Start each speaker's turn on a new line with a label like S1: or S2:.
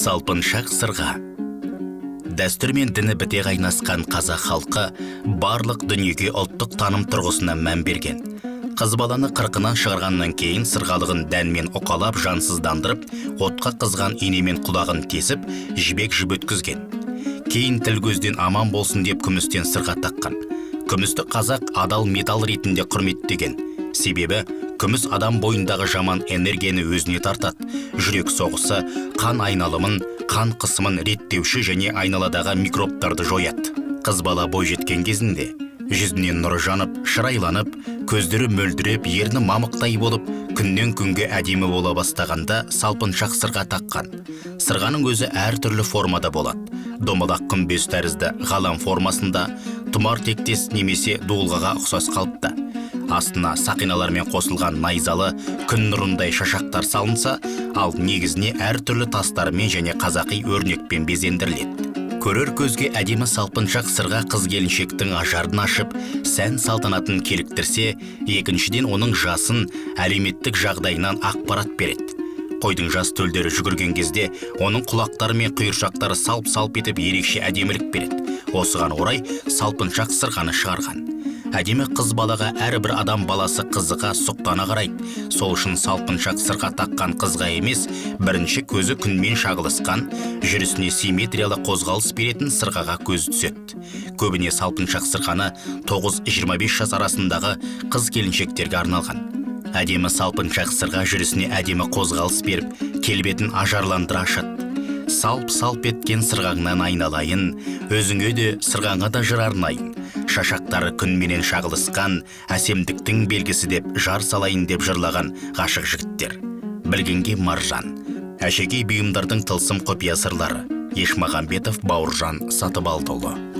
S1: Салпыншақ сырға. Дәстүр мен діні біте қайнасқан қазақ халқы барлық дүниеге ұлттық таным тұрғысынан мән берген. Қыз баланы қырқынан шығарғаннан кейін сырғалығын дәнмен ұқалап жансыздандырып, отқа қызған инемен құлағын тесіп, жібек жіп өткізген. Кейін тіл көзден аман болсын деп күмістен сырға таққан. Күмісті қазақ адал металл ретінде құрметтеген. Себебі күміс адам бойындағы жаман энергияны өзіне тартады. Жүрек соғысы, қан айналымын, қан қысымын реттеуші және айналадағы микробтарды жояды. Қыз бала бой жеткен кезінде жүзінен нұры жанып, шырайланып, көздері мөлдіреп, ерні мамықтай болып, күннен күнге әдемі бола бастағанда салпыншақ сырға таққан. Сырғаның өзі әр түрлі формада болады. Домалақ күмбез тәрізді ғалам формасында, тұмар тектес немесе дуылғаға ұқсас қалыпта. Астына сақиналармен қосылған найзалы күн нұрындай шашақтар салынса, ал негізіне әр түрлі тастармен және қазақи өрнекпен безендіріледі. Көрер көзге әдемі салпыншақ сырға қыз келіншектің ажарын ашып, сән салтанатын келіктірсе, екіншіден оның жасын, әлеуметтік жағдайынан ақпарат береді. Қойдың жас төлдері жүгірген кезде, оның құлақтары мен құйыршақтары салп-салп етіп ерекше әдемілік береді. Осыған орай салпыншақ сырғаны шығарған. Әдемі қыз балаға әрбір адам баласы қызыға сұқтана қарайды. Сол үшін салпыншақ сырға таққан қызға емес, бірінші көзі күнмен шағылысқан, жүрісіне симметриялы қозғалыс беретін сырғаға көз түседі. Көбіне салпыншақ сырғаны 9-25 жас арасындағы қыз келіншектерге арналған. Әдемі салпыншақ сырға жүрісіне әдемі қозғалыс беріп, келбетін ажарландыра ашады. Салп-салп еткен сырғаңнан айналайын, өзіңе де сырғаңа да жыр арнайын. Шашақтары күнменен шағылысқан, әсемдіктің белгісі деп жар салайын деп жырлаған ғашық жігіттер. Білгенге Маржан. Әшекей бұйымдардың тылсым құпия сырлары. Ешмағамбетов Бауыржан Сатыбалдыұлы.